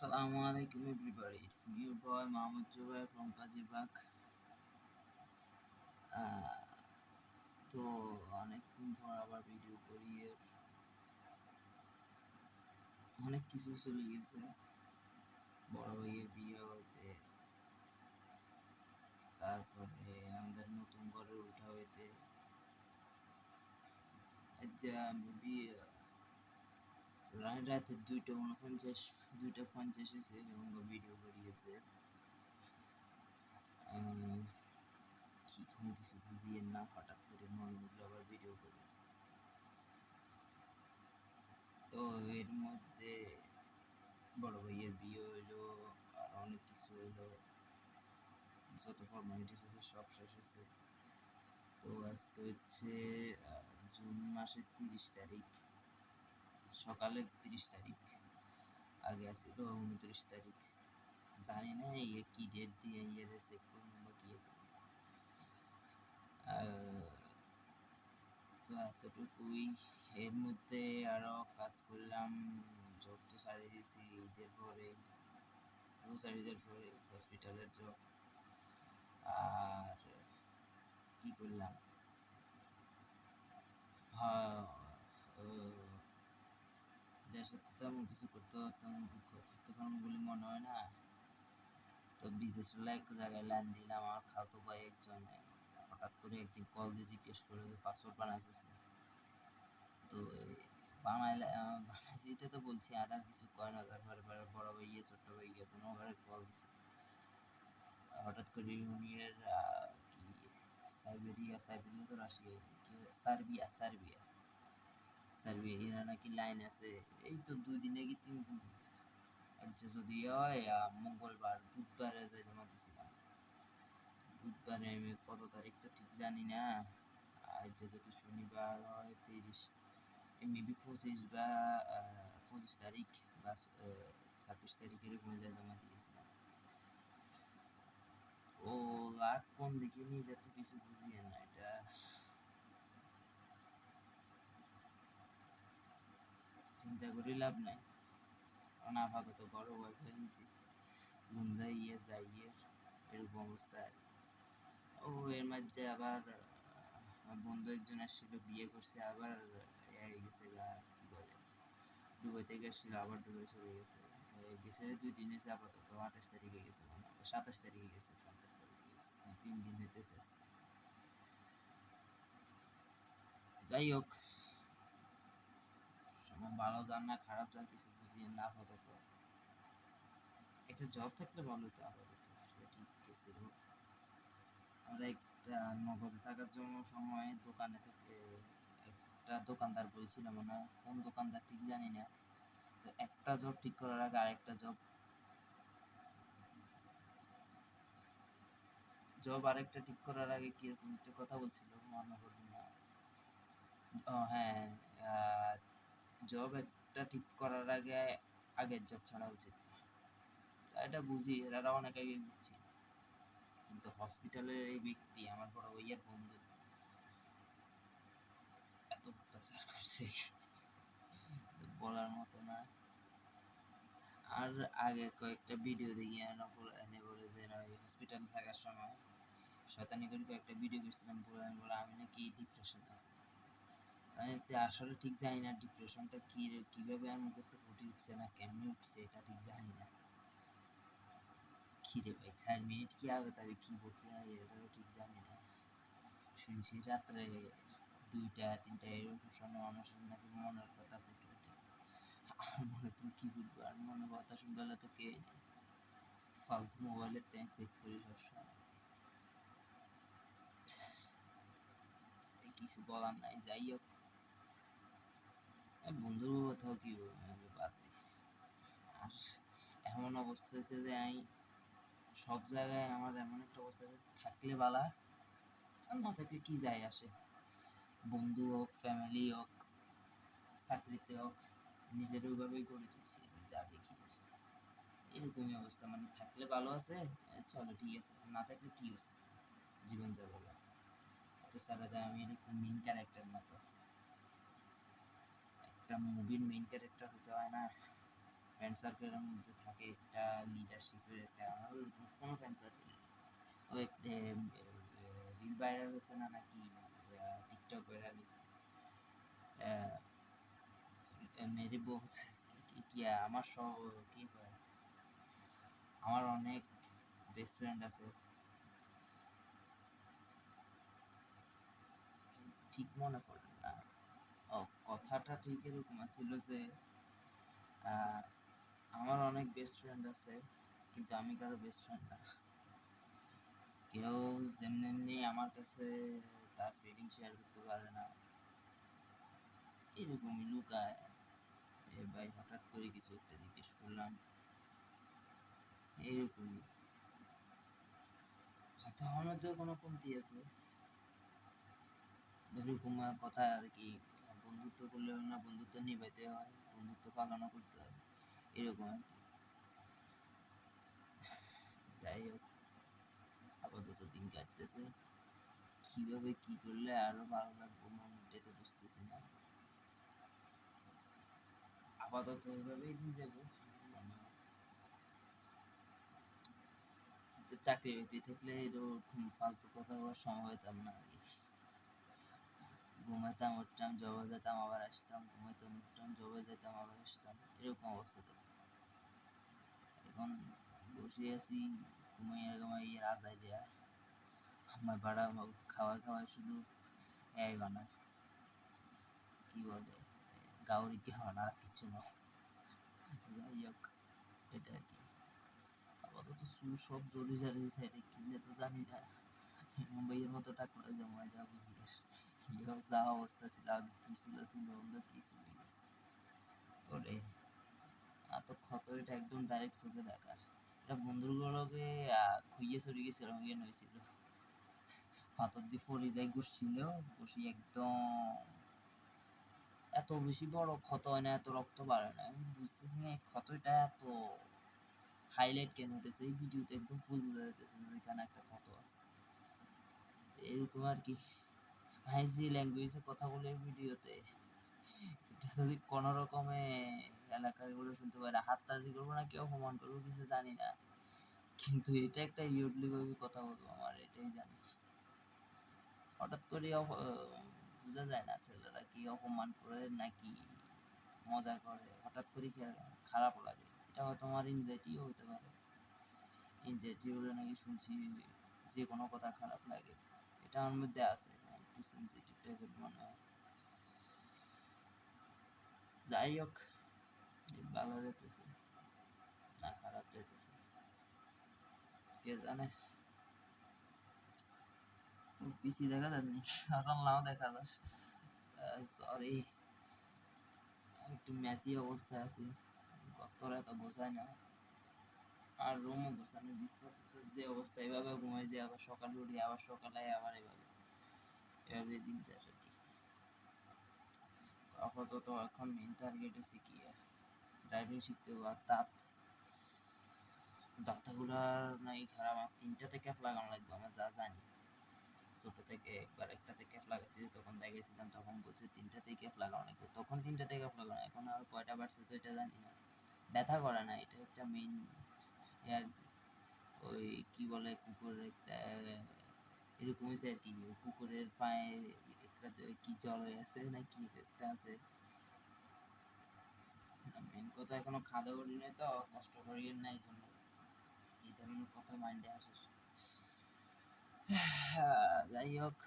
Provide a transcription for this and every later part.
Assalamu alaikum everybody. It's me your boy Mohammed Jubair from Kajibak. তো অনেকদিন পর আবার ভিডিও করি। অনেক কিছু চলে গেছে, বড় ভাইয়ের বিয়ে হইতে, তারপরে আমাদের নতুন ঘরে উঠা হইতে, বিয়ে রাতে 2:50 হয়েছে এবং ভিডিও করিয়েছে। কি কোনো কিছু বুঝিয়ে না, হঠাৎ করে মন উঠলো আবার ভিডিও করি। তো এর মধ্যে বড় ভাইয়ের বিয়ে হইলো, আর অনেক কিছু হইলো, যত ফর্মালিটিস আছে সব শেষ হয়েছে। তো আজকে হচ্ছে জুন মাসের 30 তারিখ, সকালের 30 তারিখ, আগে আসছিল 29 তারিখ। জানি না কি ডেট দিয়ে সেভ করবো বা কি। তো এতটুকুই। এর মধ্যে আরো কাজ করলাম, জব তো ছাড়িয়ে দিয়েছি ঈদের পরে, রোজার ঈদের পরে হসপিটালের জব। আর কি করলাম, দেশে তো তেমন কিছু করতে পারবো বলে মনে হয় না। তো বিদেশের একটা জায়গায় লাইন দিলাম। আমার খালতো ভাই একজনে হঠাৎ করে একদিন কল দিয়ে জিজ্ঞেস করে যে পাসপোর্ট বানাইছিস না। তো বানাইছি এটা তো বলছি, আর কিছু কয় না। তারপরে বড় ভাই ছোট্ট ভাই তোমার ঘরে কল দিছে, হঠাৎ করে ইউনিয়নের কি সাইবেরিয়া তো রাশিয়া, সার্বিয়া এরা নাকি লাইন আছে। এই তো 2 দিনে কি 3 দিন আচ্ছা, যদি হয় বুধবারে জমা দিছিলাম। বুধবারে আমি কত তারিখ তো ঠিক জানি না। আজ যদি শনিবার হয় 30, মেবি 25 তারিখ বা 26 তারিখ এরকম জমা দিয়েছিলাম। ও লাখ কোন দিকে নিয়ে যেত কিছু বুঝিয়ে না। এটা চিন্তা করে লাভ নাই, কারণ আপাতত ঘরে ওয়াইফাই নিয়েছি, ঘুম যাইয়ে এরকম অবস্থা। ও এর মধ্যে আবার বন্ধু একজন আসছিল, বিয়ে করছে, আবার গেছে কি বলে দুবাই থেকে আসছিল, আবার দুবাই চলে গেছে। গেছে 2 দিন হয়েছে, আপাতত 28 তারিখে গেছে, 27 তারিখে গেছে, 27 তারিখে গেছে, 3 দিন হইতেছে। যাই হোক, সময় ভালো যান না খারাপ যান কিছু বুঝিয়ে না। আপাতত একটা জব থাকলে ভালো হতো। আপাতত ঠিক গেছিল। আমরা একটা নগদে থাকার জন্য সময় দোকানে থেকে একটা দোকানদার বলছিলাম, না কোন দোকানদার ঠিক জানি না, একটা জব ঠিক করার আগে আরেকটা আরেকটা ঠিক করার আগে কিরকম একটা কথা বলছিল, মনে করবো না। ও হ্যাঁ, জব একটা ঠিক করার আগে আগের জব ছাড়া উচিত। এটা বুঝি, এরা অনেক আগে বুঝছি, কিন্তু হসপিটালের এই ব্যক্তি আমার বড় ভাইয়ের বন্ধু এত অত্যাচার করছে বলার মতো না। আর আগে কয়েকটা ভিডিও দেখি এনে বলে যে হসপিটালে থাকার সময় শয়তানি করে কয়েকটা ভিডিও করছিলাম, বলে আমি নাকি ডিপ্রেশন আছে। আসলে ঠিক জানি না ডিপ্রেশনটা কিভাবে আমার মুখে তো ফুটে উঠছে না, কেমনি উঠছে এটা ঠিক জানি না। খিরে ভাই 4 মিনিট কি হবে, তবে কি বকি এটাও ঠিক জানি না। শুনছি রাত্রে 2টা 3টা এরকম সময় মানুষের নাকি মনের কথা ফুটে ওঠে। আর মনে তুমি কি বলবো, আর মনে কথা শুনতে হলে তো কে নেই, ফালতু মোবাইলের তাই সেভ করি সবসময়। কিছু বলার নাই। যাই হোক, বন্ধুর কথাও কি বলবো, বাদ দিই। আর এমন অবস্থা হয়েছে যে আমি সব জায়গায় আমার এমন একটা অবস্থা থাকলে বালা, আর না থাকলে কি যায় আসে। বন্ধু হোক, ফ্যামিলি হোক, চাকরিতে হোক, নিজের ওইভাবেই গড়ে তুলছি আমি যা দেখি। এরকমই অবস্থা, মানে থাকলে ভালো আছে, চলো ঠিক আছে, না থাকলে কি হচ্ছে, জীবন যাবে। এত সারা যায় আমি এরকম মেইন ক্যারেক্টার না তো, একটা মুভির মেইন ক্যারেক্টার হতে হয় না, ফ্রেন্ড সার্কেলের মধ্যে থাকে একটা লিডারশিপের একটা, আমার কোনো ফ্রেন্ড সার্কেল ওই রিল ভাইরাল হয়েছে না নাকি, টিকটক ভাইরাল হয়েছে, মেরি বলস কি আমার সব কি হয়, আমার অনেক বেস্ট ফ্রেন্ড আছে, ঠিক মনে পড়ে না। ও, কথাটা ঠিক এরকম ছিল যে আমার অনেক বেস্ট ফ্রেন্ড আছে কিন্তু আমি কারো বেস্ট ফ্রেন্ড না। কেউ যেমনি এমনি আমার কাছে তার ফিলিং শেয়ার করতে পারে না, এরকমই লুকায়। ভাই হঠাৎ করে কিছু একটা জিজ্ঞেস করলাম, এইরকমই। হয়তো আমার মধ্যে কোনো কমতি আছে, এরকম কথা আর কি। বন্ধুত্ব করলে না, বন্ধুত্ব নিভাইতে হয়, বন্ধুত্ব পালনও করতে হয়, এরকম আর কি। যাই হোক, আপাতত দিন কাটতেছে, কিভাবে কি করলে আরো ভালো লাগবে মনটা তো বুঝতেছি না। আপাতত এভাবেই দিন যাবো। তো চাকরি বাকরি থাকলে এরকম ফালতু কথা বলার সময় হইতাম না আর কি। ঘুমাইতাম, উঠতাম, জবে যেতাম, আবার আসতাম, ঘুমাইতাম, উঠতাম, জবে যেতাম, আবার আসতাম, এরকম অবস্থা থাকতো। এখন বসে আছি ঘুমাইয়া ঘুমাইয়া রাজাই দেয়া, আমার ভাড়া খাওয়া খাওয়া শুধু এই বানায়, কি বলে, গাউরি কি বানা, আর কিছু না। যাই হোক, এটা আর কি। আপাতত চুল সব জড়ি ঝাড়ি সাইডে কিনলে তো জানি না, মুম্বাইয়ের মতো টাকা জমা যা বুঝি যা অবস্থা ছিল আগে, কি ছিল ছিল অন্য কি ছিল গেছে ওরে। আর তো ক্ষত, এটা একদম ডাইরেক্ট চোখে দেখার। এটা বন্ধুগুলোকে খুইয়ে চড়ে গেছিল, ইয়ে হয়েছিল, পাথর দিয়ে পড়ে যায় ঘুষছিল, ঘুষি একদম এত বেশি বড় ক্ষত হয় না, এত রক্ত বাড়ে না। আমি বুঝতেছি না এই ক্ষতটা এত হাইলাইট কেন উঠেছে এই ভিডিওতে, একদম ফুল বোঝা যাইতেছে যে এখানে একটা ক্ষত আছে, এরকম আর কি। ভাই যে ল্যাঙ্গুয়েজে কথা বলে ভিডিওতে, এটা যদি কোনো রকমে এলাকার গুলো শুনতে পারে, হাততালি করবো না কেউ অপমান করবো কিছু জানি না, কিন্তু এটা একটা ইউডলি ভাবে কথা বলবো, আমার এটাই জানি। হঠাৎ করে বোঝা যায় না ছেলেরা কি অপমান করে নাকি মজা করে, হঠাৎ করে খারাপ লাগে। এটা হয়তো আমার এনজাইটিও হতে পারে, এনজাইটি হলে নাকি শুনছি যে কোনো কথা খারাপ লাগে, এটা আমার মধ্যে আছে, একটু সেন্সিটিভ টাইপের মনে হয়। যাই হোক, ভালো যেতেছে না খারাপ যেতেছে কে জানে। পিসি দেখা যায়নি, এখন নাও দেখা যাস, সরি, একটু মেসি অবস্থায় আছি, গতরে এত গোছায় না, আর রুমও গোছানো, বিছনা যে অবস্থা, এভাবে ঘুমাই যে আবার সকালে উঠি, আবার সকালে আবার এভাবে এভাবে দিন যায় আর কি। আপাতত এখন মেন টার্গেট হচ্ছে কি, ড্রাইভিং শিখতে হবে। আর দাঁতগুলার নাই খারাপ, আমার 3টাতে ক্যাপ লাগানো লাগবে, আমার যা জানি। ছোট থেকে একবার একটাতে ক্যাপ লাগাচ্ছি, তখন দেখেছিলাম, তখন বলছে 3টাতেই ক্যাপ লাগানো লাগবে, তখন 3টাতে ক্যাপ লাগানো, এখন আর কয়টা বাড়ছে তো এটা জানি না। ব্যথা করে না, এটা একটা মেইন আর কি। ওই কি বলে, কুকুরের একটা এরকম হয়েছে আর কি, কুকুরের পায়ে একটা কি জল হয়ে আছে নাকি একটা আছে। মেন কথা এখনো খাওয়া দাওয়া করি নাই তো, কষ্ট করি নাই, এই জন্য এই ধরনের কথা মাইন্ডে আসে। যাই হোক,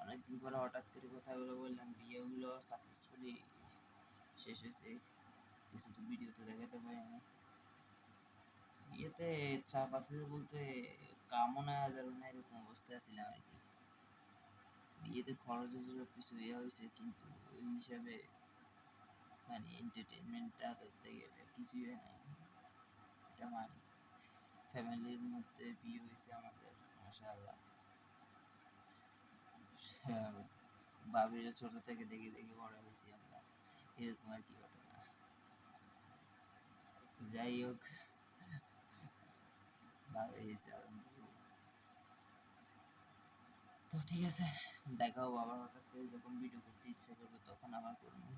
অনেকদিন পরে হঠাৎ করে কথাগুলো বললাম, বিয়েগুলো সাকসেসফুলি শেষ হয়েছে, কিছু তো ভিডিওতে দেখাতে পারিনি। বিয়েতে চাপ আছে বলতে, কামনা হাজার না, এরকম অবস্থায় ছিলাম আর কি। বিয়েতে খরচ সব কিছু ইয়ে হয়েছে, কিন্তু ওই হিসাবে মানে এন্টারটেনমেন্টটা ধরতে গেলে কিছুই হয় নাই, এটা মানি। ফ্যামিলির মধ্যে বিয়ে হয়েছে আমাদের, মাশাআল্লাহ। ভাবিরা ছোট থেকে দেখে দেখে বড় হয়েছি আমরা, এরকম আর কি ঘটনা। যাই হোক, ভালো হয়েছে আলহামদুলিল্লাহ। তো ঠিক আছে, দেখা হবো আবার হঠাৎ করে, যখন ভিডিও করতে ইচ্ছা করবে তখন আবার করবো,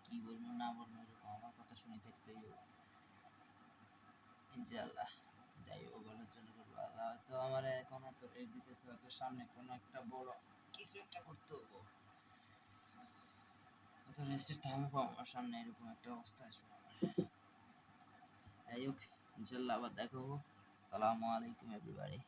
কি বলবো না বলবো এরকম আমার কথা শুনে থাকতেই হবে। ইনশাআল্লাহ। যাই হোক বলার জন্য করবো, আল্লাহ হয়তো আমার এখন এত রেস্ট দিতেছে, হয়তো সামনে কোনো একটা বড় কিছু একটা করতে হবো, হয়তো রেস্টের টাইম পাবো না সামনে, এরকম একটা অবস্থা আসবে আমার। যাই হোক ইনশাআল্লাহ আবার দেখা হবো। আসসালামু আলাইকুম এভরিবডি।